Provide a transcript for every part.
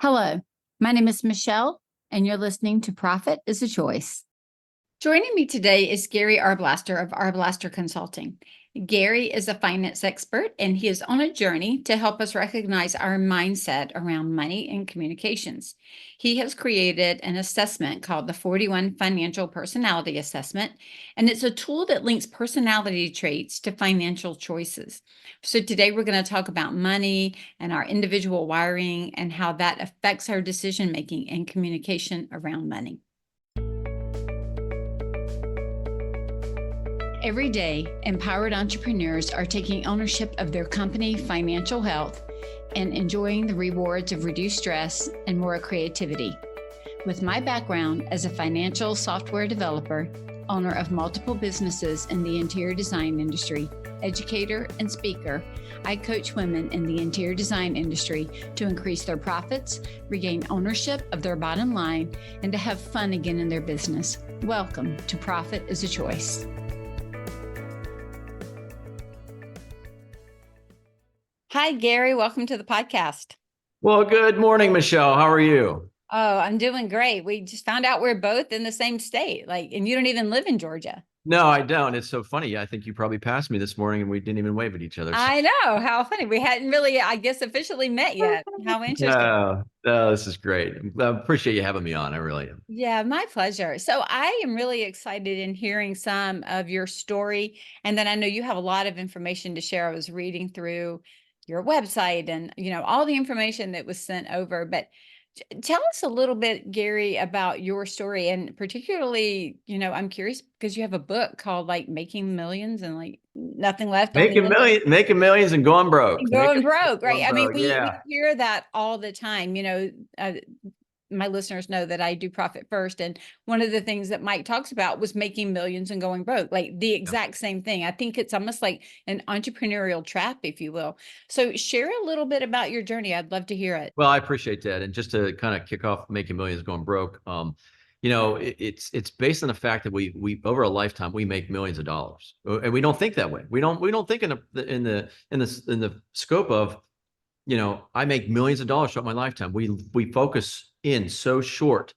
Hello, my name is Michelle, and you're listening to Profit is a Choice. Joining me today is Gary Arblaster of Arblaster Consulting. Gary is a finance expert, and he is on a journey to help us recognize our mindset around money and communications. He has created an assessment called the 41 Financial Personality Assessment, and it's a tool that links personality traits to financial choices. So today we're going to talk about money and our individual wiring and how that affects our decision making and communication around money. Every day, empowered entrepreneurs are taking ownership of their company financial health and enjoying the rewards of reduced stress and more creativity. With my background as a financial software developer, owner of multiple businesses in the interior design industry, educator, and speaker, I coach women in the interior design industry to increase their profits, regain ownership of their bottom line, and to have fun again in their business. Welcome to Profit is a Choice. Hi, Gary. Welcome to the podcast. Well, good morning, Michelle. How are you? Oh, I'm doing great. We just found out we're both in the same state, and you don't even live in Georgia. No, I don't. It's so funny. I think you probably passed me this morning and we didn't even wave at each other. So. I know. How funny. We hadn't really, I guess, officially met yet. How interesting. No, this is great. I appreciate you having me on. I really am. Yeah, my pleasure. So I am really excited in hearing some of your story. And then I know you have a lot of information to share. I was reading through your website and, all the information that was sent over. But tell us a little bit, Gary, about your story. And particularly, I'm curious because you have a book called Making Millions and nothing left on the end. Making millions and going broke. Going broke, right? I mean, we Yeah. hear that all the time. My listeners know that I do Profit First. And one of the things that Mike talks about was making millions and going broke, like the exact same thing. I think it's almost like an entrepreneurial trap, if you will. So share a little bit about your journey. I'd love to hear it. Well, I appreciate that. And just to kind of kick off making millions going broke, it's based on the fact that we over a lifetime we make millions of dollars, and we don't think that way. We don't think in the scope of, I make millions of dollars throughout my lifetime. We focus in so short.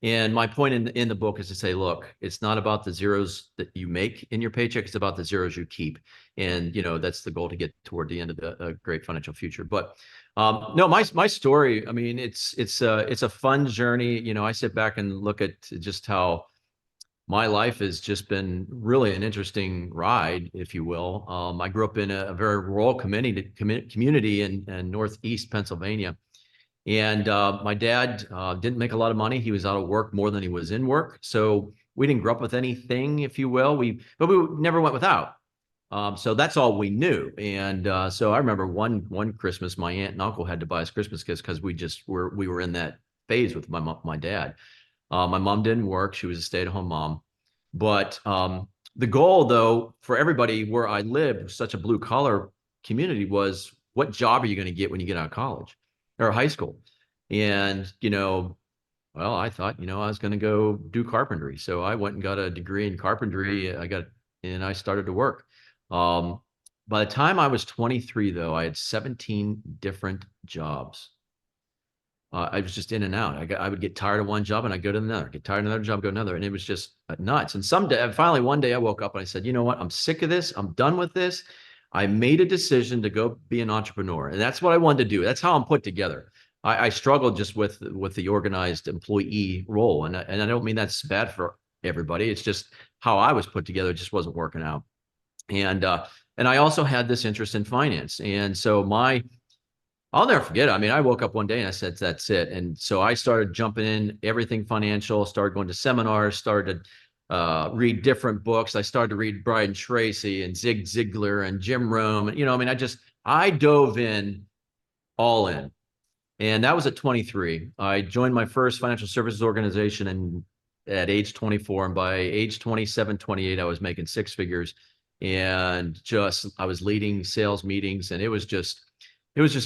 And my point in the book is to say, look, it's not about the zeros that you make in your paycheck. It's about the zeros you keep. And, that's the goal to get toward the end of a great financial future. But no, my story, I mean, it's a fun journey. I sit back and look at just how my life has just been really an interesting ride, if you will. I grew up in a very rural community in Northeast Pennsylvania. And my dad didn't make a lot of money. He was out of work more than he was in work. So we didn't grow up with anything, if you will. But we never went without. So that's all we knew. And so I remember one Christmas, my aunt and uncle had to buy us Christmas gifts because we were in that phase with my dad. My mom didn't work. She was a stay-at-home mom. But the goal, though, for everybody where I lived, such a blue-collar community, was what job are you going to get when you get out of college or high school? And, well, I thought, I was going to go do carpentry. So I went and got a degree in carpentry. And I started to work. By the time I was 23, though, I had 17 different jobs. I was just in and out. I would get tired of one job and I'd go to another, get tired of another job, go to another. And it was just nuts. And finally, one day I woke up and I said, you know what? I'm sick of this. I'm done with this. I made a decision to go be an entrepreneur. And that's what I wanted to do. That's how I'm put together. I struggled just with the organized employee role. And I don't mean that's bad for everybody. It's just how I was put together. It just wasn't working out. And I also had this interest in finance. And so I'll never forget it. I mean, I woke up one day and I said, that's it. And so I started jumping in everything financial, started going to seminars, started to read different books. I started to read Brian Tracy and Zig Ziglar and Jim Rohn. I dove in all in. And that was at 23. I joined my first financial services organization at age 24. And by age 27, 28, I was making six figures. And I was leading sales meetings, and it was just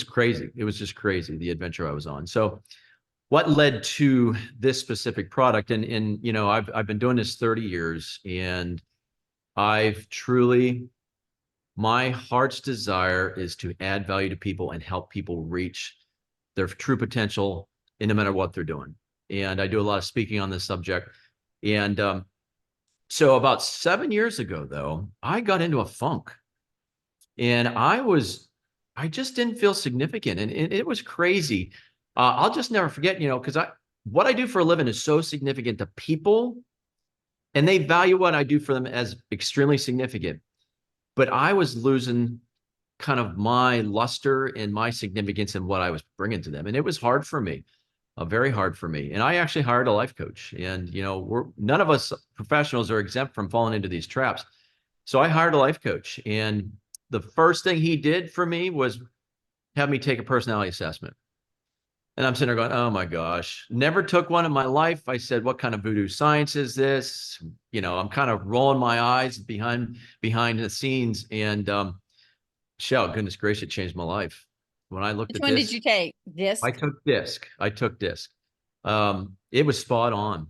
crazy. It was just crazy, the adventure I was on. So what led to this specific product? And I've been doing this 30 years, and my heart's desire is to add value to people and help people reach their true potential and no matter what they're doing. And I do a lot of speaking on this subject. And so about 7 years ago, though, I got into a funk, and I just didn't feel significant, and it was crazy. I'll just never forget, because what I do for a living is so significant to people, and they value what I do for them as extremely significant. But I was losing kind of my luster and my significance in what I was bringing to them, and it was hard for me, very hard for me. And I actually hired a life coach, and none of us professionals are exempt from falling into these traps. So I hired a life coach, and the first thing he did for me was have me take a personality assessment. And I'm sitting there going, oh my gosh, never took one in my life. I said, what kind of voodoo science is this? I'm kind of rolling my eyes behind the scenes. And Michelle, goodness gracious, it changed my life. When I looked Which at one did this, you take? Disc? I took disc. It was spot on.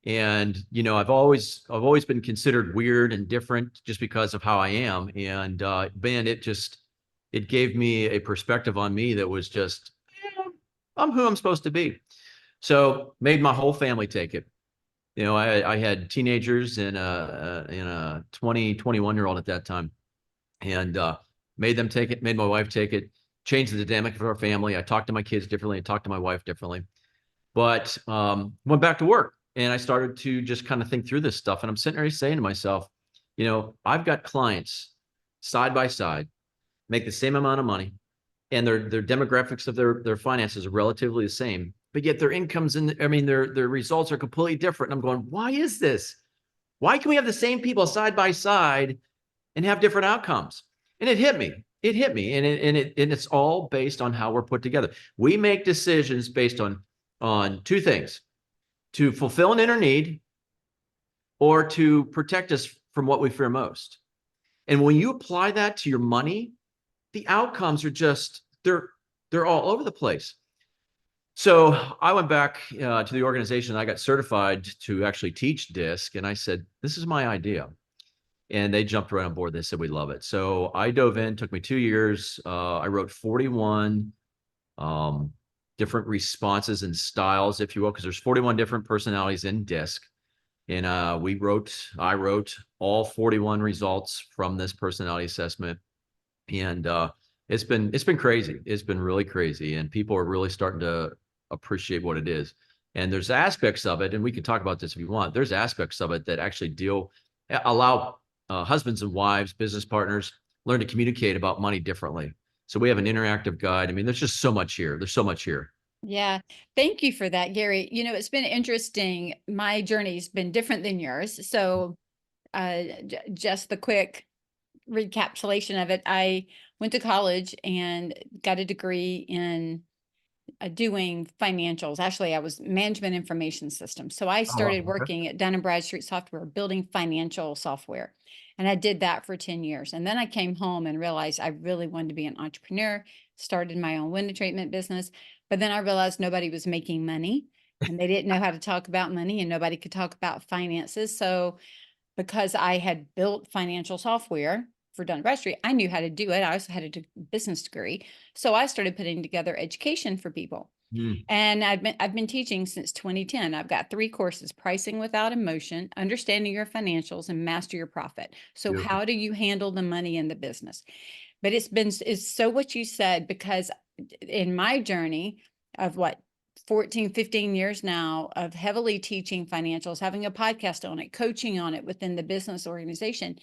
And I've always been considered weird and different just because of how I am. And man, it gave me a perspective on me that was just, I'm who I'm supposed to be. So made my whole family take it. I had teenagers and a 21-year-old at that time, and made them take it, made my wife take it, changed the dynamic of our family. I talked to my kids differently. I talked to my wife differently, but went back to work, and I started to just kind of think through this stuff. And I'm sitting there saying to myself, I've got clients side by side, make the same amount of money, and their demographics of their finances are relatively the same, but yet their incomes and their results are completely different. And I'm going, why is this? Why can we have the same people side by side and have different outcomes? And it hit me. And it's all based on how we're put together. We make decisions based on two things: to fulfill an inner need, or to protect us from what we fear most. And when you apply that to your money, the outcomes are just, they're all over the place. So I went back to the organization. I got certified to actually teach DISC, and I said, this is my idea. And they jumped right on board. They said, we love it. So I dove in, took me 2 years. I wrote 41 different responses and styles, if you will, because there's 41 different personalities in DISC. And I wrote all 41 results from this personality assessment. And it's been crazy. It's been really crazy. And people are really starting to appreciate what it is. And there's aspects of it, and we can talk about this if you want. There's aspects of it that actually allow husbands and wives, business partners, learn to communicate about money differently. So we have an interactive guide. There's just so much here. There's so much here. Yeah. Thank you for that, Gary. It's been interesting. My journey's been different than yours. So just the quick recapitulation of it. I went to college and got a degree in doing financials. Actually, I was management information systems. So I Oh, wow. started Okay. working at Dun & Bradstreet Software, building financial software. And I did that for 10 years. And then I came home and realized I really wanted to be an entrepreneur, started my own window treatment business. But then I realized nobody was making money, and they didn't know how to talk about money, and nobody could talk about finances. So because I had built financial software for Dun & Bradstreet, I knew how to do it. I also had a business degree. So I started putting together education for people. And I've been teaching since 2010. I've got 3 courses: Pricing Without Emotion, Understanding Your Financials, and Master Your Profit. So Beautiful. how do you handle the money in the business? But it's so what you said, because in my journey of 14, 15 years now of heavily teaching financials, having a podcast on it, coaching on it within the business organization,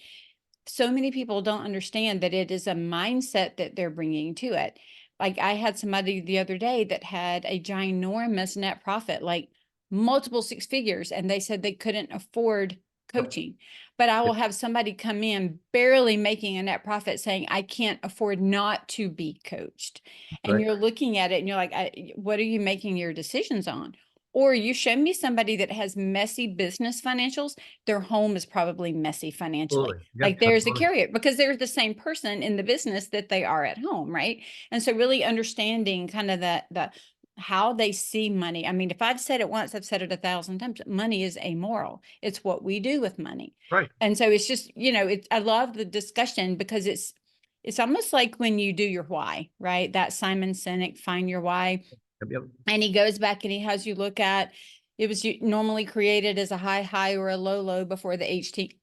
so many people don't understand that it is a mindset that they're bringing to it. Like, I had somebody the other day that had a ginormous net profit, like multiple 6 figures, and they said they couldn't afford coaching. But I will have somebody come in barely making a net profit saying, I can't afford not to be coached. And Right. you're looking at it and you're like, what are you making your decisions on? Or you show me somebody that has messy business financials, their home is probably messy financially. Absolutely. Yeah, Like, there's a absolutely. carrier, because they're the same person in the business that they are at home, right? And so really understanding kind of the how they see money. If I've said it once, I've said it 1,000 times. Money is amoral. It's what we do with money. Right. And so it's just, I love the discussion, because it's almost like when you do your why, right? That Simon Sinek, find your why. Yep, yep. And he goes back and he has you look at, it was normally created as a high or a low before the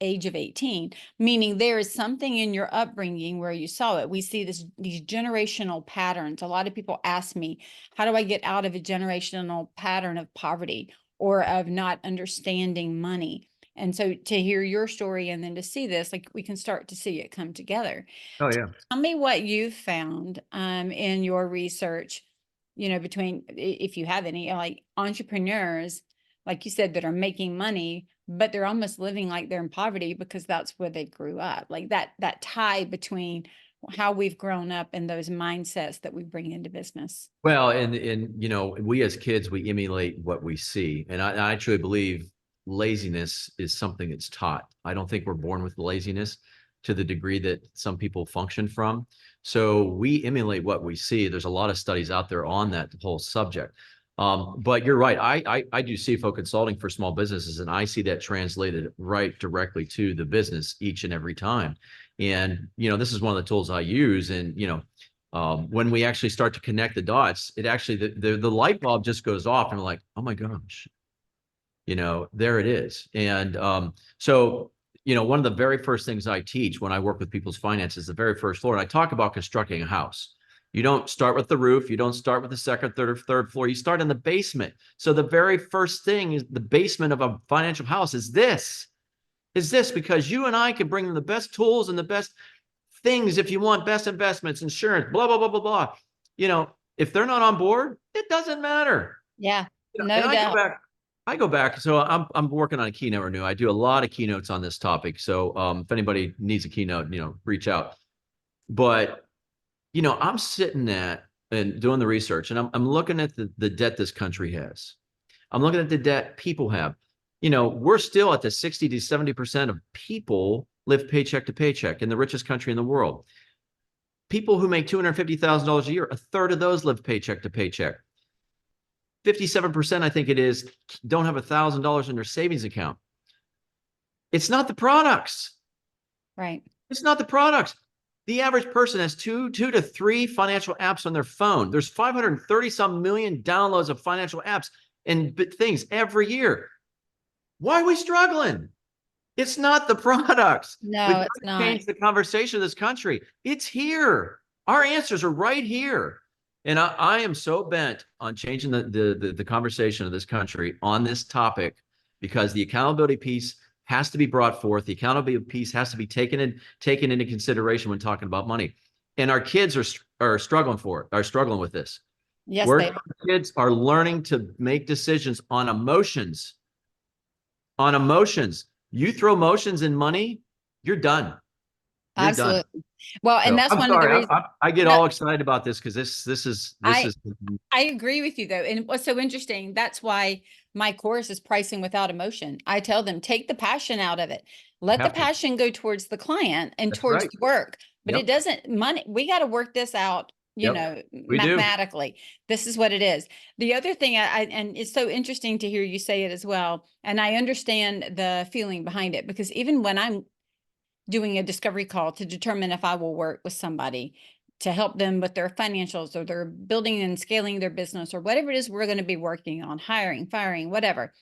age of 18, meaning there is something in your upbringing where you saw it. We see these generational patterns. A lot of people ask me, how do I get out of a generational pattern of poverty or of not understanding money? And so to hear your story and then to see this, like we can start to see it come together. Oh yeah. Tell me what you found in your research, between, if you have any, like entrepreneurs, like you said, that are making money, but they're almost living like they're in poverty because that's where they grew up. Like that tie between how we've grown up and those mindsets that we bring into business. Well, and we as kids, we emulate what we see. And I truly believe laziness is something that's taught. I don't think we're born with laziness to the degree that some people function from. So we emulate what we see. There's a lot of studies out there on that whole subject. But you're right. I do CFO consulting for small businesses, and I see that translated right directly to the business each and every time. And this is one of the tools I use. And when we actually start to connect the dots, it actually the light bulb just goes off, and we're like, oh my gosh, there it is. And so one of the very first things I teach when I work with people's finances, the very first floor, and I talk about constructing a house. You don't start with the roof. You don't start with the second, third, or third floor. You start in the basement. So the very first thing is the basement of a financial house is this, because you and I can bring them the best tools and the best things. If you want best investments, insurance, blah, blah, blah, blah, blah, if they're not on board, it doesn't matter. Yeah, And no doubt. I go back. So I'm working on a keynote renew. I do a lot of keynotes on this topic. So if anybody needs a keynote, reach out. But I'm sitting at and doing the research, and I'm looking at the debt this country has. I'm looking at the debt people have. We're still at the 60 to 70% of people live paycheck to paycheck in the richest country in the world. People who make $250,000 a year, a third of those live paycheck to paycheck. 57%, I think it is, don't have $1,000 in their savings account. It's not the products. Right. It's not the products. The average person has two to three financial apps on their phone. There's 530 some million downloads of financial apps and things every year. Why are we struggling? It's not the products. No, it's not. Change the conversation of this country. It's here. Our answers are right here. And I am so bent on changing the conversation of this country on this topic, because the accountability piece has to be brought forth. The accountability piece has to be taken into consideration when talking about money. And our kids are struggling with this. Yes, Where kids are learning to make decisions on emotions. On emotions. You throw emotions in money, you're done. You're absolutely. done. Well, and that's one of the reasons I get all excited about this, because this is I agree with you though. And what's so interesting, that's why my course is pricing without emotion. I tell them, take the passion out of it. Let the passion go towards the client and towards the work. But it doesn't money. We got to work this out, mathematically. This is what it is. The other thing and it's so interesting to hear you say it as well. And I understand the feeling behind it, because even when I'm doing a discovery call to determine if I will work with somebody to help them with their financials, or they're building and scaling their business, or whatever it is we're going to be working on, hiring, firing, whatever,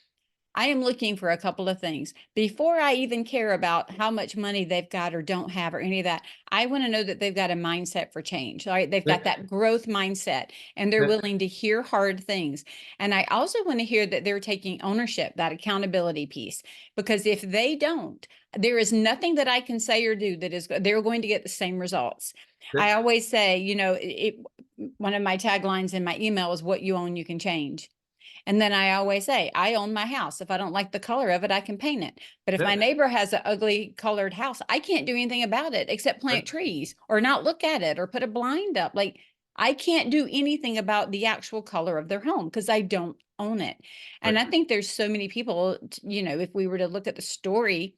I am looking for a couple of things before I even care about how much money they've got or don't have or any of that. I want to know that they've got a mindset for change, right? They've got that growth mindset, and they're willing to hear hard things. And I also want to hear that they're taking ownership, that accountability piece, because if they don't, there is nothing that I can say or do they're going to get the same results. I always say, one of my taglines in my email is, what you own, you can change. And then I always say, I own my house. If I don't like the color of it, I can paint it. But if my neighbor has an ugly colored house, I can't do anything about it except plant trees or not look at it or put a blind up. Like, I can't do anything about the actual color of their home because I don't own it. And I think there's so many people, if we were to look at the story,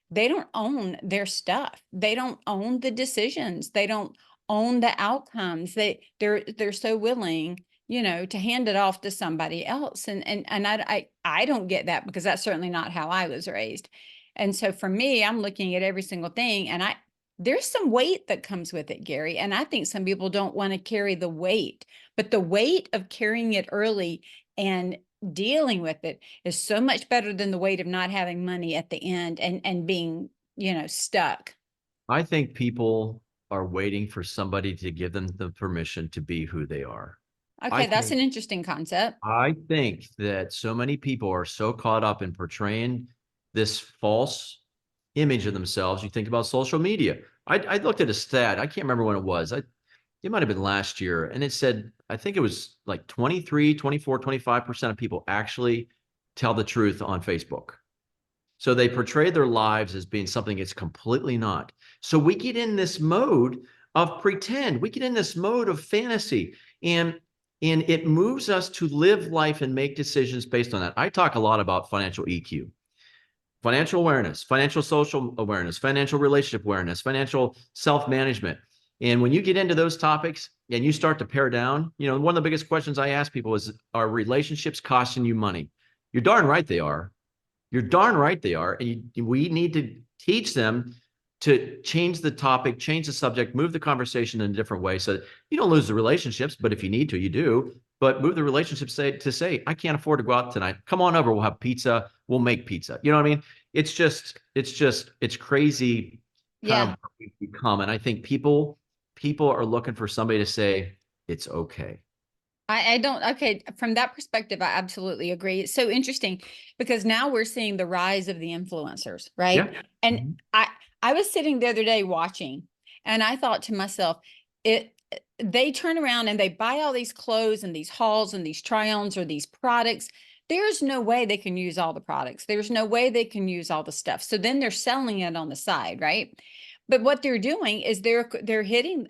they don't own their stuff. They don't own the decisions. They don't own the outcomes. They're so willing, to hand it off to somebody else. And I don't get that, because that's certainly not how I was raised. And so for me, I'm looking at every single thing, and there's some weight that comes with it, Gary. And I think some people don't want to carry the weight, but the weight of carrying it early and dealing with it is so much better than the weight of not having money at the end and being, stuck. I think people are waiting for somebody to give them the permission to be who they are. I Okay, that's think an interesting concept. I think that so many people are so caught up in portraying this false image of themselves. You think about social media. I looked at a stat. I can't remember when it was. It might have been last year. And it said, I think it was like 23, 24, 25% of people actually tell the truth on Facebook. So they portray their lives as being something it's completely not. So we get in this mode of pretend. We get in this mode of fantasy. And it moves us to live life and make decisions based on that. I talk a lot about financial EQ, financial awareness, financial social awareness, financial relationship awareness, financial self-management. And when you get into those topics and you start to pare down, one of the biggest questions I ask people is, are relationships costing you money? You're darn right they are. You're darn right they are. And we need to teach them to change the topic, change the subject, move the conversation in a different way so that you don't lose the relationships, but if you need to, you do. But move the relationship to say, I can't afford to go out tonight. Come on over. We'll have pizza. We'll make pizza. You know what I mean? It's crazy kind of Yeah. what we've become. And I think people are looking for somebody to say, it's okay. I don't, okay, from that perspective, I absolutely agree. It's so interesting because now we're seeing the rise of the influencers, right? Yeah. And Mhm. I was sitting the other day watching, and I thought to myself, they turn around and they buy all these clothes and these hauls and these try-ons or these products. There's no way they can use all the products. There's no way they can use all the stuff. So then they're selling it on the side, right? But what they're doing is we're getting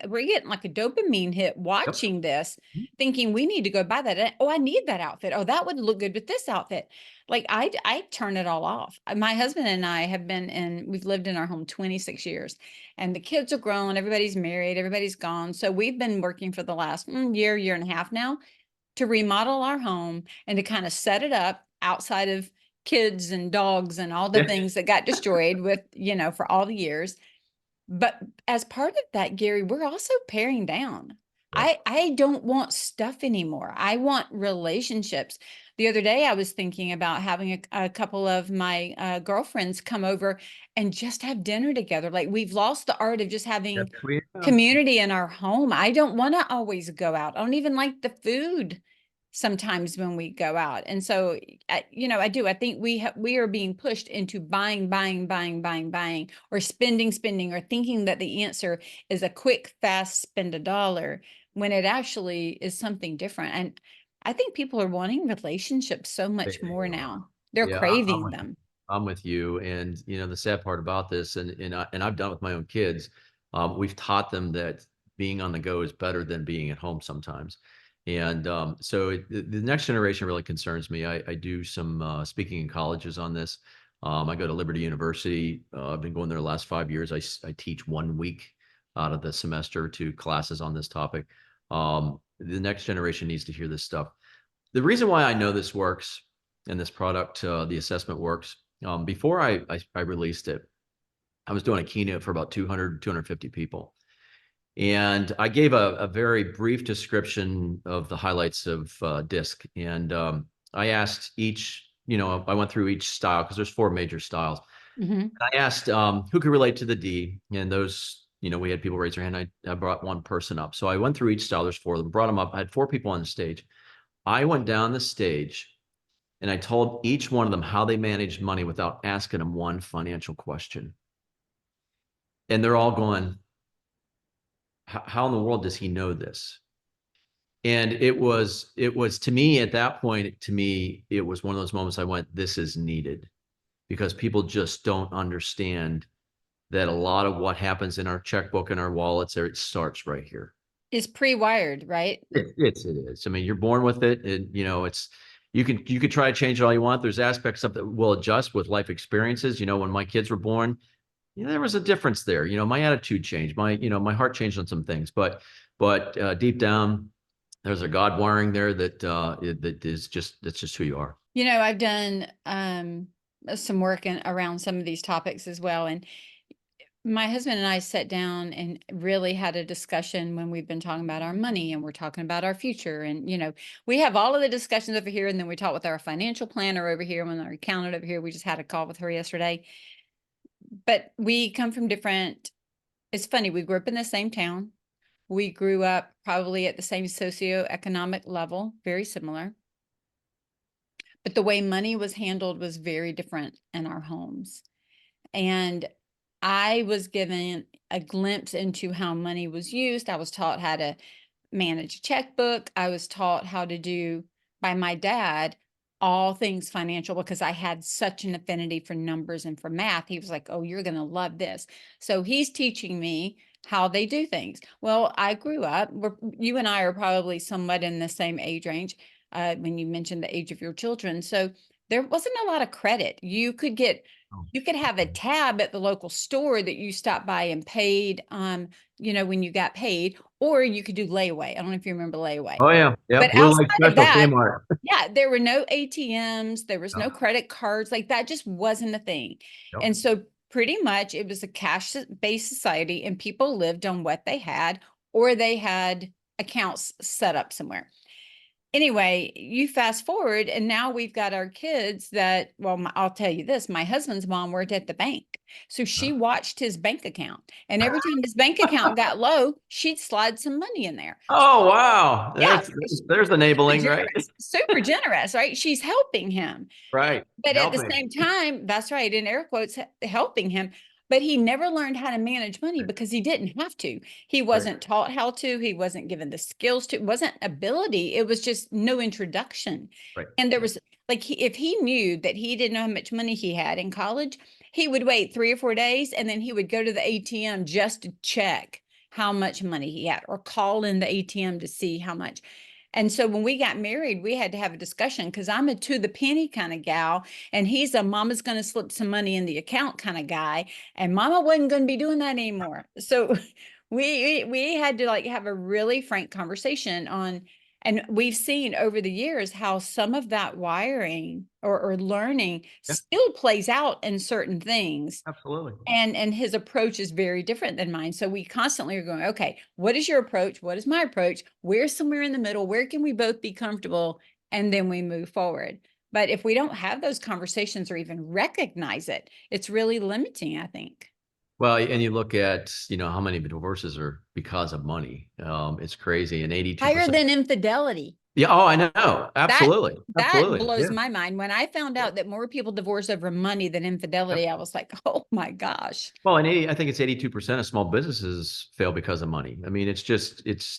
like a dopamine hit Yep. watching this, thinking we need to go buy that. Oh, I need that outfit. Oh, that would look good with this outfit. Like I turn it all off. My husband and I we've lived in our home 26 years, and the kids are grown. Everybody's married. Everybody's gone. So we've been working for the last year and a half now to remodel our home and to kind of set it up outside of kids and dogs and all the Yeah. things that got destroyed with, for all the years. But as part of that, Gary, we're also paring down. Yep. I don't want stuff anymore. I want relationships. The other day, I was thinking about having a couple of my girlfriends come over and just have dinner together. Like we've lost the art of just having Yes, we have. community in our home. I don't want to always go out. I don't even like the food sometimes when we go out. And so, I do. I think we are being pushed into buying, buying, buying, buying, buying, or spending, or thinking that the answer is a quick, fast spend a dollar when it actually is something different. And I think people are wanting relationships so They much more are. now. They're Yeah, craving them. I'm with you. And the sad part about this, and I've done it with my own kids, we've taught them that being on the go is better than being at home sometimes. And so the next generation really concerns me. I do some speaking in colleges on this. I go to Liberty University. I've been going there the last 5 years. I teach 1 week out of the semester to classes on this topic. The next generation needs to hear this stuff. The reason why I know this works and this product, the assessment works, before I released it, I was doing a keynote for about 200, 250 people. And I gave a very brief description of the highlights of DISC. And I asked I went through each style because there's 4 major styles. Hmm. I asked who could relate to the D, and those, we had people raise their hand. I brought one person up. So I went through each style. There's 4 of them, brought them up. I had 4 people on the stage. I went down the stage and I told each one of them how they managed money without asking them one financial question. And they're all going, how in the world does he know this? And it was to me at that point, it was one of those moments I went, this is needed, because people just don't understand that a lot of what happens in our checkbook and our wallets, it starts right here. It's pre-wired, right? It is. I mean, you're born with it, and it's you could try to change it all you want. There's aspects of that will adjust with life experiences. When my kids were born, there was a difference there. My attitude changed. My heart changed on some things, but deep down, there's a God wiring there that's just who you are. I've done some work around some of these topics as well. And My husband and I sat down and really had a discussion when we've been talking about our money and we're talking about our future. And, we have all of the discussions over here. And then we talk with our financial planner over here, and our accountant over here. We just had a call with her yesterday. But we come from different, it's funny, we grew up in the same town. We grew up probably at the same socioeconomic level, very similar. But the way money was handled was very different in our homes. And I was given a glimpse into how money was used. I was taught how to manage a checkbook. I was taught how to do, by my dad, all things financial, because I had such an affinity for numbers and for math. He was like, oh, you're going to love this. So he's teaching me how they do things. Well, I grew up, you and I are probably somewhat in the same age range when you mentioned the age of your children. So there wasn't a lot of credit. You could have a tab at the local store that you stopped by and paid, when you got paid, or you could do layaway. I don't know if you remember layaway. Oh yeah. Yeah. But Blue light outside of special, that, Kmart. yeah, there were no ATMs, there was no Oh, credit cards, like that just wasn't a thing. yep. And so pretty much it was a cash-based society, and people lived on what they had, or they had accounts set up somewhere. Anyway, you fast forward, and now we've got our kids that, well, I'll tell you this, my husband's mom worked at the bank. So she watched his bank account, and every time his bank account got low, she'd slide some money in there. Oh, wow. Yeah, There's super enabling, right? generous, super generous, right? She's helping him. Right. But at the Helping. same time, that's right, in air quotes, helping him. But he never learned how to manage money because he didn't have to. He wasn't taught how to. He wasn't given the skills to. It wasn't ability. It was just no introduction. Right. And there was, like, if he knew that he didn't know how much money he had in college, he would wait 3 or 4 days, and then he would go to the ATM just to check how much money he had, or call in the ATM to see how much. And so when we got married, we had to have a discussion, because I'm a to the penny kind of gal, and he's a mama's going to slip some money in the account kind of guy, and mama wasn't going to be doing that anymore. So we had to like have a really frank conversation on, and we've seen over the years how some of that wiring or learning Yeah, still plays out in certain things. absolutely. And his approach is very different than mine. So we constantly are going, okay, what is your approach? What is my approach? Where's somewhere in the middle? Where can we both be comfortable? And then we move forward. But if we don't have those conversations or even recognize it, it's really limiting, I think. Well, and you look at, how many divorces are because of money. It's crazy. And Higher 82%. than infidelity. Yeah. Oh, I know. Absolutely. That Absolutely. blows Yeah. my mind. When I found out that more people divorce over money than infidelity, Yep. I was like, oh my gosh. Well, and I think it's 82% of small businesses fail because of money. I mean, it's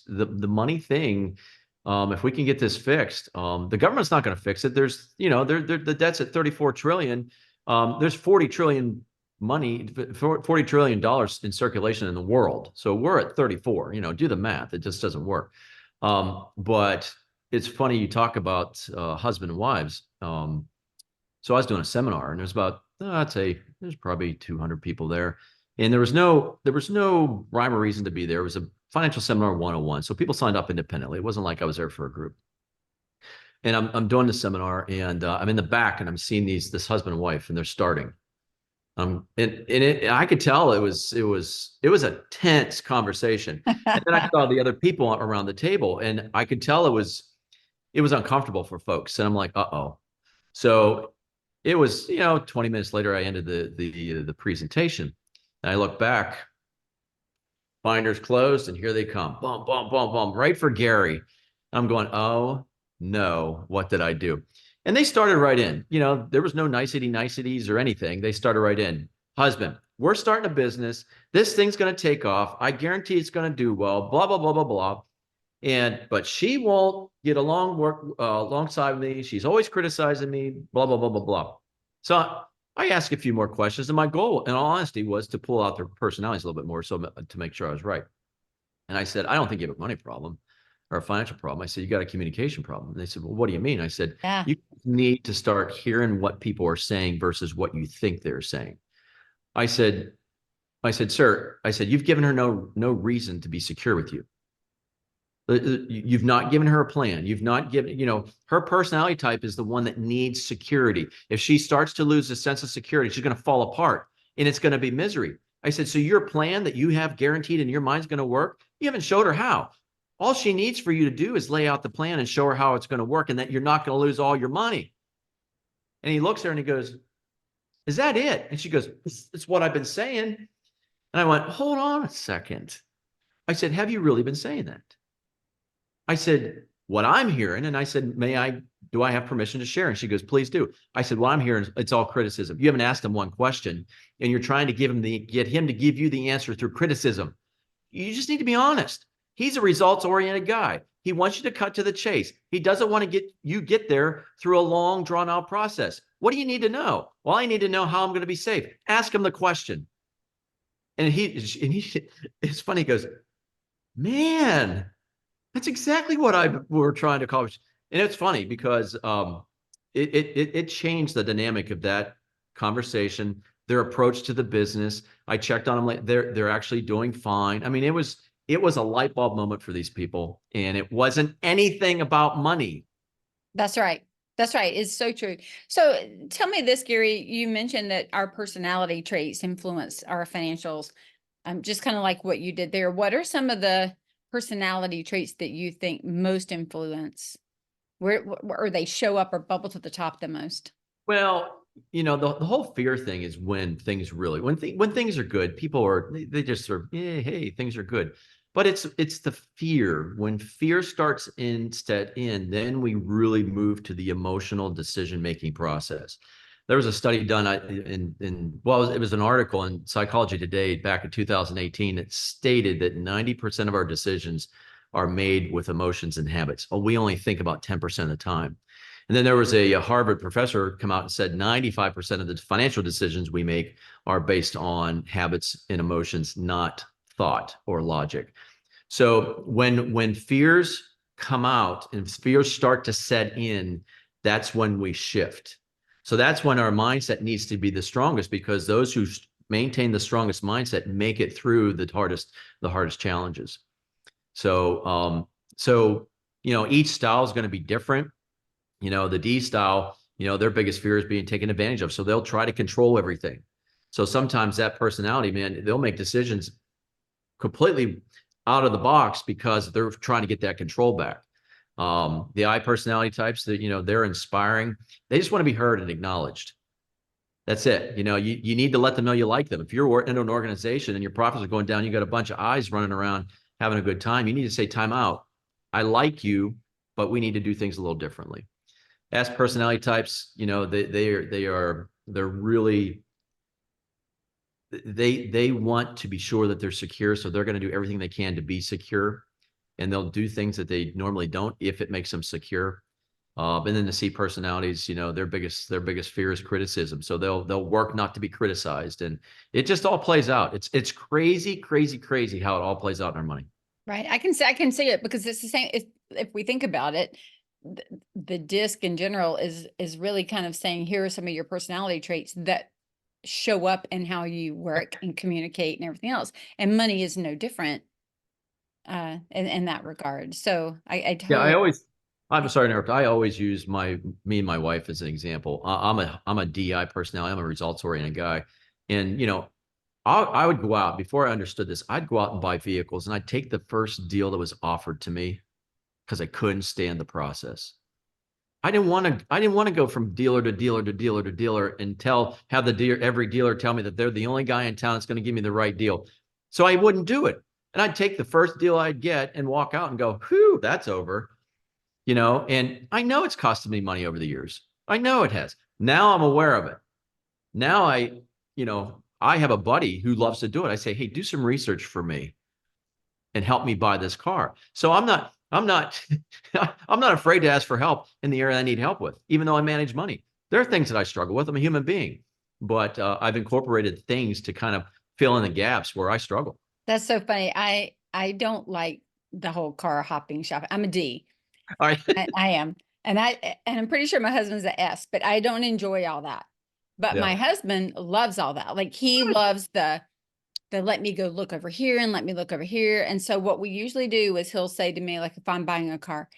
the money thing. If we can get this fixed, the government's not going to fix it. There's, the debt's at 34 trillion. There's 40 trillion $40 trillion in circulation in the world. So we're at 34, do the math. It just doesn't work. But it's funny you talk about husband and wives. So I was doing a seminar, and there's about, I'd say there's probably 200 people there. And there was no rhyme or reason to be there. It was a financial seminar 101. So people signed up independently. It wasn't like I was there for a group. And I'm doing the seminar, and I'm in the back, and I'm seeing this husband and wife, and they're starting. I could tell it was a tense conversation. And then I saw the other people around the table, and I could tell it was uncomfortable for folks. And I'm like, uh-oh. So it was, 20 minutes later, I ended the presentation. And I look back, binders closed, and here they come. Boom, boom, boom, boom, right for Gary. I'm going, oh no, what did I do? And they started right in. There was no niceties or anything. They started right in. Husband, we're starting a business. This thing's going to take off. I guarantee it's going to do well, blah, blah, blah, blah, blah. But she won't get alongside me. She's always criticizing me, blah, blah, blah, blah, blah. So I asked a few more questions, and my goal, in all honesty, was to pull out their personalities a little bit more, so to make sure I was right. And I said, I don't think you have a money problem or a financial problem. I said, you got a communication problem. And they said, well, what do you mean? I said, Yeah. You need to start hearing what people are saying versus what you think they're saying. I said, sir, you've given her no reason to be secure with you. You've not given her a plan. You've not given, her personality type is the one that needs security. If she starts to lose a sense of security, she's going to fall apart, and it's going to be misery. I said, so your plan that you have guaranteed in your mind's going to work? You haven't showed her how. All she needs for you to do is lay out the plan and show her how it's going to work and that you're not going to lose all your money. And he looks at her and he goes, is that it? And she goes, it's what I've been saying. And I went, hold on a second. I said, have you really been saying that? I said, what I'm hearing, and I said, do I have permission to share? And she goes, please do. I said, what I'm hearing, it's all criticism. You haven't asked him one question and you're trying to get him to give you the answer through criticism. You just need to be honest. He's a results-oriented guy. He wants you to cut to the chase. He doesn't want to get there through a long, drawn-out process. What do you need to know? Well, I need to know how I'm going to be safe. Ask him the question. And it's funny. He goes, man, that's exactly what we're trying to accomplish. And it's funny because it changed the dynamic of that conversation, their approach to the business. I checked on them, like they're actually doing fine. I mean, it was a light bulb moment for these people, and it wasn't anything about money. That's right. That's right. It's so true. So tell me this, Gary, you mentioned that our personality traits influence our financials. Just kind of like what you did there. What are some of the personality traits that you think most influence? Where they show up or bubble to the top the most? Well, the whole fear thing is when things really, when things are good, people they just sort of, yeah, hey, things are good. But it's the fear. When fear starts then we really move to the emotional decision-making process. There was a study done it was an article in Psychology Today back in 2018 that stated that 90% of our decisions are made with emotions and habits. Oh, we only think about 10% of the time. And then there was a Harvard professor come out and said 95% of the financial decisions we make are based on habits and emotions, not thought or logic. So when fears come out and fears start to set in, that's when we shift. So that's when our mindset needs to be the strongest, because those who maintain the strongest mindset make it through the hardest challenges. So each style is going to be different. The D style, their biggest fear is being taken advantage of. So they'll try to control everything. So sometimes that personality, man, they'll make decisions completely out of the box because they're trying to get that control back. The I personality types that, they're inspiring. They just want to be heard and acknowledged. That's it. You need to let them know you like them. If you're in an organization and your profits are going down, you got a bunch of eyes running around having a good time. You need to say, time out. I like you, but we need to do things a little differently. As personality types, they're really, they want to be sure that they're secure. So they're going to do everything they can to be secure, and they'll do things that they normally don't if it makes them secure. And then the C personalities, their biggest fear is criticism. So they'll work not to be criticized, and it just all plays out. It's crazy, crazy, crazy how it all plays out in our money. Right. I can see it because it's the same. If we think about it, the disc in general is really kind of saying, here are some of your personality traits that show up in how you work and communicate and everything else. And money is no different in that regard. So I totally. I'm sorry to interrupt. I always use me and my wife as an example. I'm a DI personality. I'm a results oriented guy. And, I would go out before I understood this. I'd go out and buy vehicles, and I'd take the first deal that was offered to me because I couldn't stand the process. I didn't want to go from dealer to dealer to dealer to dealer and have every dealer tell me that they're the only guy in town that's going to give me the right deal. So I wouldn't do it. And I'd take the first deal I'd get and walk out and go, whew, that's over. And I know it's costed me money over the years. I know it has. Now I'm aware of it. Now I have a buddy who loves to do it. I say, hey, do some research for me and help me buy this car. So I'm not I'm not afraid to ask for help in the area I need help with, even though I manage money. There are things that I struggle with. I'm a human being, but I've incorporated things to kind of fill in the gaps where I struggle. That's so funny. I don't like the whole car hopping shop. I'm a D. All right. I am. And I'm pretty sure my husband's a S, but I don't enjoy all that. But Yeah. my husband loves all that. Like he loves the let me go look over here and let me look over here. And so what we usually do is he'll say to me, like if I'm buying a car,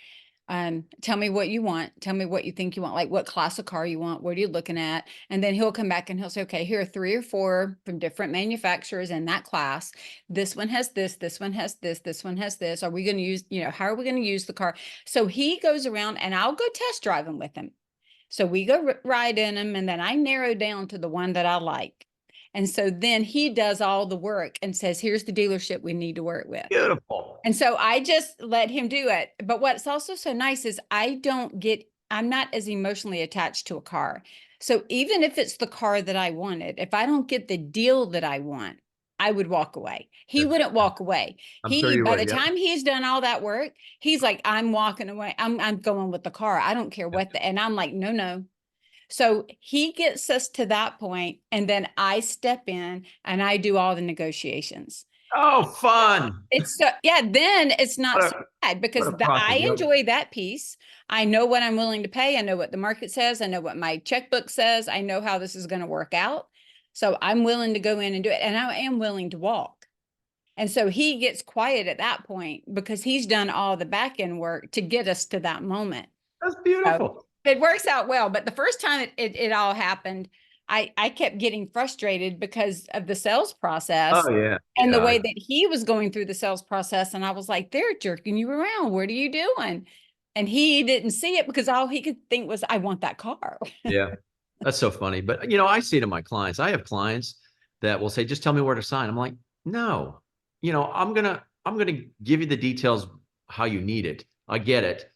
Tell me what you want. Tell me what you think you want, like what class of car you want. What are you looking at? And then he'll come back and he'll say, okay, here are 3 or 4 from different manufacturers in that class. This one has this one has this one has this. Are we going to use, how are we going to use the car? So he goes around and I'll go test drive them with him. So we go ride in them, and then I narrow down to the one that I like. And so then he does all the work and says, here's the dealership we need to work with. Beautiful. And so I just let him do it. But what's also so nice is I'm not as emotionally attached to a car. So even if it's the car that I wanted, if I don't get the deal that I want, I would walk away. He wouldn't walk away. I'm sure you By would. the time he's done all that work, he's like, I'm walking away. I'm going with the car. I don't care what and I'm like, no. So he gets us to that point, and then I step in and I do all the negotiations. Oh, fun. It's so, yeah, then it's not so bad because I enjoy that piece. I know what I'm willing to pay. I know what the market says. I know what my checkbook says. I know how this is going to work out. So I'm willing to go in and do it. And I am willing to walk. And so he gets quiet at that point because he's done all the back end work to get us to that moment. That's beautiful. So it works out well. But the first time it all happened, I kept getting frustrated because of the sales process. Oh, yeah. And the way that he was going through the sales process. And I was like, they're jerking you around. What are you doing? And he didn't see it because all he could think was, I want that car. Yeah. That's so funny. But, I see it in my clients. I have clients that will say, just tell me where to sign. I'm like, no, I'm going to give you the details how you need it. I get it.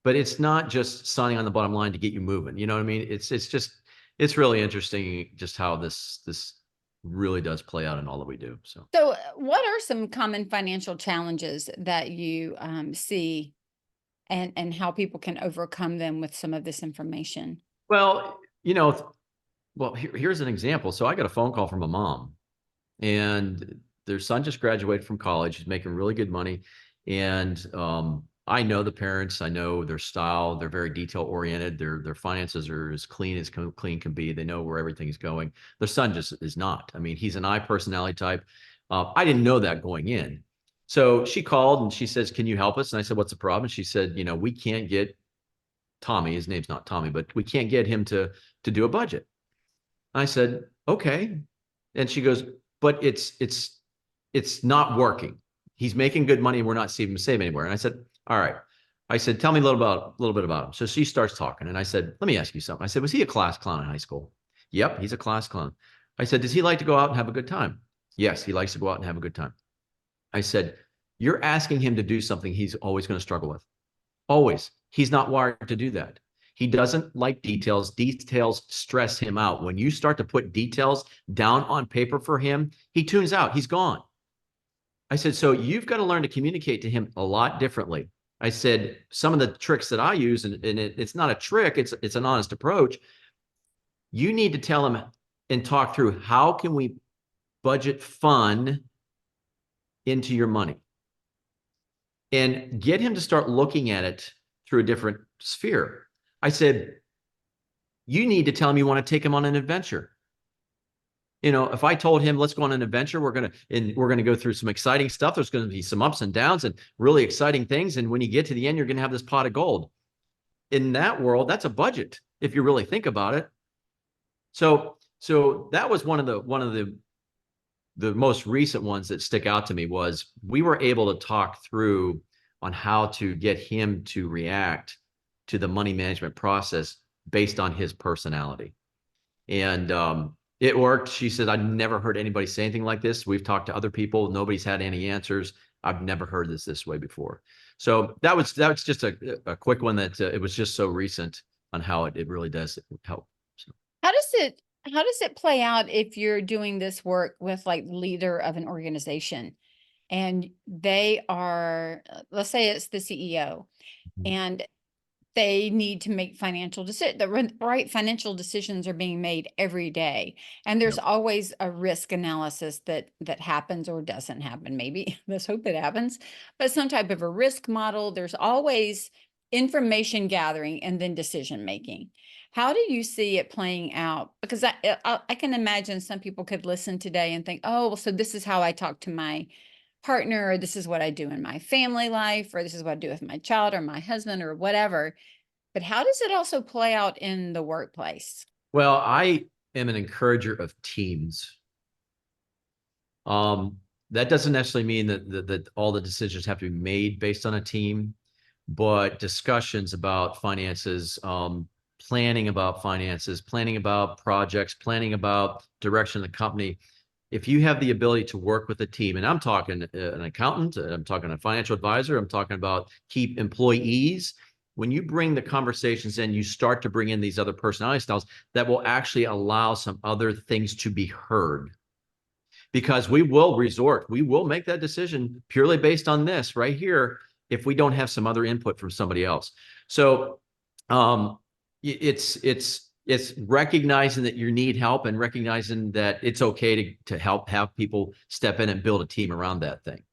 But it's not just signing on the bottom line to get you moving. You know what I mean? It's really interesting just how this really does play out in all that we do. So what are some common financial challenges that you see and how people can overcome them with some of this information? Well, here's an example. So I got a phone call from a mom, and their son just graduated from college. He's making really good money. And I know the parents, I know their style. They're very detail oriented. Their finances are as clean can be. They know where everything's going. Their son just is not. I mean, he's an I personality type. I didn't know that going in. So she called and she says, can you help us? And I said, what's the problem? And she said, we can't get Tommy, his name's not Tommy, but we can't get him to do a budget. I said, okay. And she goes, but it's not working. He's making good money. We're not seeing him save anywhere. And I said, all right. I said, tell me a little bit about him. So she starts talking, and I said, let me ask you something. I said, was he a class clown in high school? Yep, he's a class clown. I said, does he like to go out and have a good time? Yes, he likes to go out and have a good time. I said, you're asking him to do something he's always going to struggle with. Always. He's not wired to do that. He doesn't like details. Details stress him out. When you start to put details down on paper for him, he tunes out. He's gone. I said, so you've got to learn to communicate to him a lot differently. I said, some of the tricks that I use, and it's not a trick, it's an honest approach. You need to tell him and talk through, how can we budget fun into your money? And get him to start looking at it through a different sphere. I said, you need to tell him you want to take him on an adventure. If I told him, let's go on an adventure, we're going to go through some exciting stuff. There's going to be some ups and downs and really exciting things. And when you get to the end, you're going to have this pot of gold. In that world, that's a budget, if you really think about it. So that was one of the most recent ones that stick out to me. Was we were able to talk through on how to get him to react to the money management process based on his personality. And it worked. She said, I've never heard anybody say anything like this. We've talked to other people. Nobody's had any answers. I've never heard this way before. So that was just a quick one that it was just so recent on how it really does help. So. How does it play out if you're doing this work with like leader of an organization and they are, let's say it's the CEO, and they need to make financial decisions. The right financial decisions are being made every day. And there's always a risk analysis that happens or doesn't happen. Maybe let's hope it happens, but some type of a risk model. There's always information gathering and then decision making. How do you see it playing out? Because I can imagine some people could listen today and think, oh, well, so this is how I talk to my partner, or this is what I do in my family life, or this is what I do with my child or my husband or whatever. But how does it also play out in the workplace? Well, I am an encourager of teams. That doesn't necessarily mean that all the decisions have to be made based on a team, but discussions about finances, planning about finances, planning about projects, planning about direction of the company. If you have the ability to work with a team, and I'm talking an accountant, I'm talking a financial advisor, I'm talking about key employees. When you bring the conversations in, you start to bring in these other personality styles that will actually allow some other things to be heard. Because we will make that decision purely based on this right here if we don't have some other input from somebody else. So it's recognizing that you need help and recognizing that it's okay to help have people step in and build a team around that thing.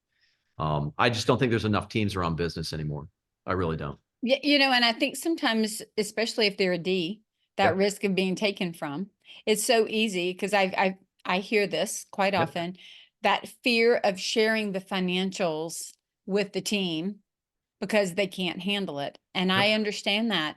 I just don't think there's enough teams around business anymore. I really don't. Yeah, and I think sometimes, especially if they're a D, that Yep. risk of being taken from, it's so easy because I hear this quite Yep. often, that fear of sharing the financials with the team because they can't handle it. And Yep. I understand that.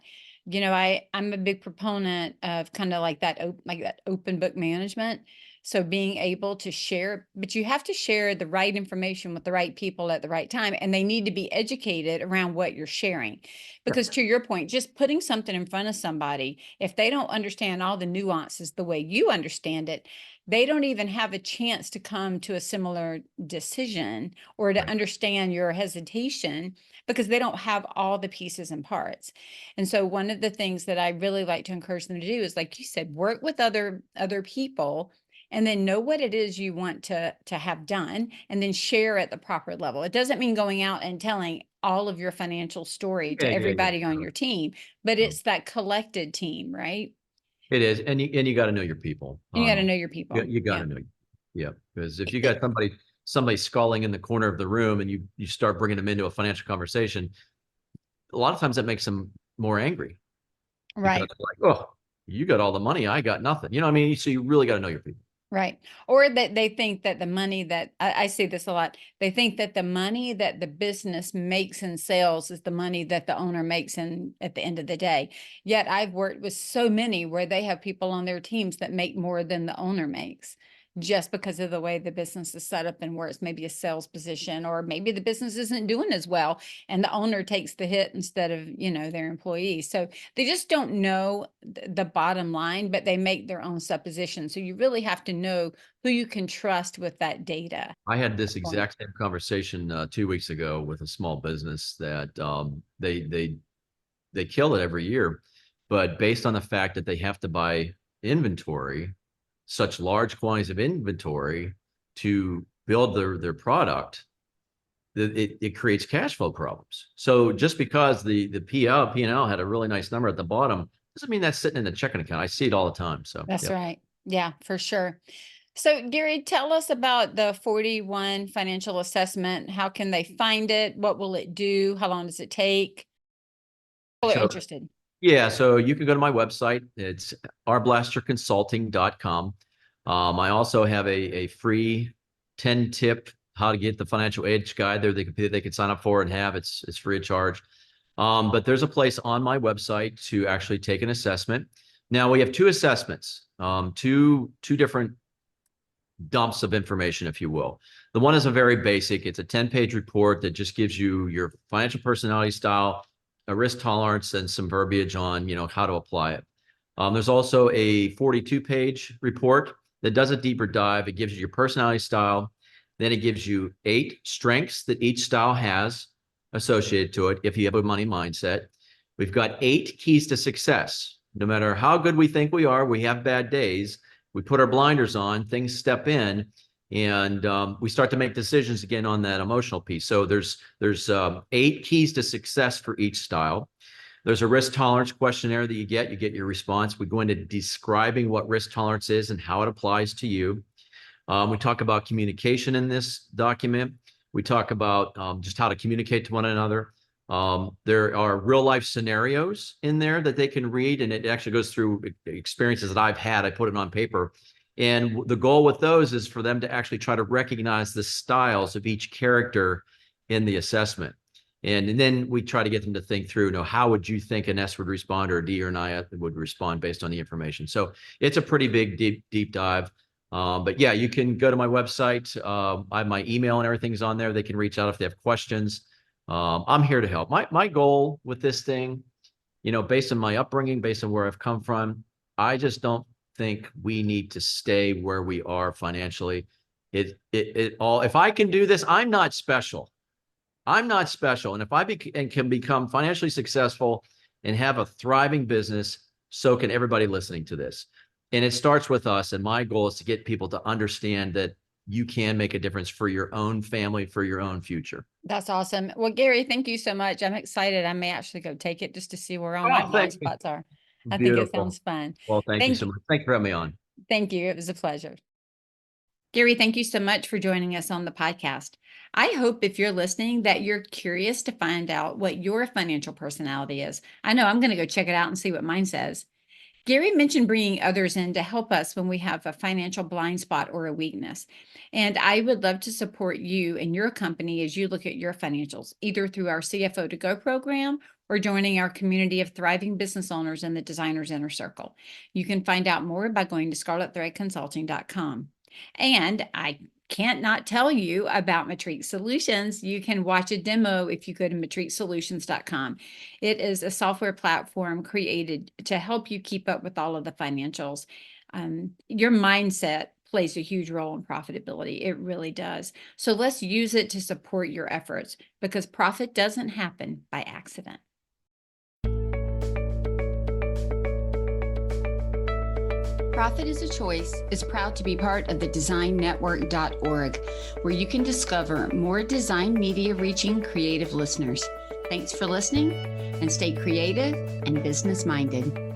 I'm a big proponent of kind of like that open book management. So being able to share, but you have to share the right information with the right people at the right time, and they need to be educated around what you're sharing. Because to your point, just putting something in front of somebody, if they don't understand all the nuances the way you understand it, they don't even have a chance to come to a similar decision or to Right. understand your hesitation because they don't have all the pieces and parts. And so one of the things that I really like to encourage them to do is, like you said, work with other people and then know what it is you want to have done and then share at the proper level. It doesn't mean going out and telling all of your financial story Yeah, to yeah, yeah. everybody on your team, but it's that collected team, right? It is, and you got to know your people. And you got to know your people. You got Yeah. to know. Yeah, because if you got somebody skulling in the corner of the room, and you start bringing them into a financial conversation, a lot of times that makes them more angry because Right. like, oh, you got all the money, I got nothing. You know what I mean? So you really got to know your people. Right. Or that they think that the money that I see this a lot, they think that the money that the business makes in sales is the money that the owner makes in at the end of the day. Yet I've worked with so many where they have people on their teams that make more than the owner makes just because of the way the business is set up and where it's maybe a sales position, or maybe the business isn't doing as well and the owner takes the hit instead of, their employees. So they just don't know the bottom line, but they make their own suppositions. So you really have to know who you can trust with that data. I had this Point. exact same conversation 2 weeks ago with a small business that they kill it every year, but based on the fact that they have to buy inventory, such large quantities of inventory to build their product, it creates cash flow problems. So just because the P&L had a really nice number at the bottom doesn't mean that's sitting in the checking account. I see it all the time. So That's yeah. right. Yeah, for sure. So Gary, tell us about the 41 financial assessment. How can they find it? What will it do? How long does it take? People are So interested. yeah, so you can go to my website. It's arblasterconsulting.com. I also have a free 10 tip how to get the financial age guide there. They can sign up for and have it's free of charge. But there's a place on my website to actually take an assessment. Now we have two assessments, two different dumps of information, if you will. The one is a very basic. It's a 10-page report that just gives you your financial personality style, a risk tolerance, and some verbiage on, how to apply it. There's also a 42-page report that does a deeper dive. It gives you your personality style. Then it gives you 8 strengths that each style has associated to it if you have a money mindset. We've got 8 keys to success. No matter how good we think we are, we have bad days. We put our blinders on, things step in, and we start to make decisions again on that emotional piece. So there's 8 keys to success for each style. There's a risk tolerance questionnaire that you get your response. We go into describing what risk tolerance is and how it applies to you. We talk about communication in this document. We talk about just how to communicate to one another. There are real life scenarios in there that they can read, and it actually goes through experiences that I've had. I put it on paper, And the goal with those is for them to actually try to recognize the styles of each character in the assessment. And then we try to get them to think through, how would you think an S would respond or a D or an I would respond based on the information. So it's a pretty big, deep dive. But yeah, you can go to my website. I have my email and everything's on there. They can reach out if they have questions. I'm here to help. My goal with this thing, based on my upbringing, based on where I've come from, I just don't think we need to stay where we are financially. If I can do this, I'm not special. I'm not special. And if I can become financially successful and have a thriving business, so can everybody listening to this. And it starts with us. And my goal is to get people to understand that you can make a difference for your own family, for your own future. That's awesome. Well, Gary, thank you so much. I'm excited. I may actually go take it just to see where all my blind spots are. I think it sounds fun. Well, thank you so much. Thank you for having me on. Thank you. It was a pleasure. Gary, thank you so much for joining us on the podcast. I hope if you're listening that you're curious to find out what your financial personality is. I know I'm going to go check it out and see what mine says. Gary mentioned bringing others in to help us when we have a financial blind spot or a weakness. And I would love to support you and your company as you look at your financials, either through our CFO to Go program or joining our community of thriving business owners in the Designers Inner Circle. You can find out more by going to scarletthreadconsulting.com. And I can't not tell you about Matrique Solutions. You can watch a demo if you go to matriquesolutions.com. It is a software platform created to help you keep up with all of the financials. Your mindset plays a huge role in profitability. It really does. So let's use it to support your efforts, because profit doesn't happen by accident. Profit is a Choice is proud to be part of the designnetwork.org, where you can discover more design media reaching creative listeners. Thanks for listening, and stay creative and business minded.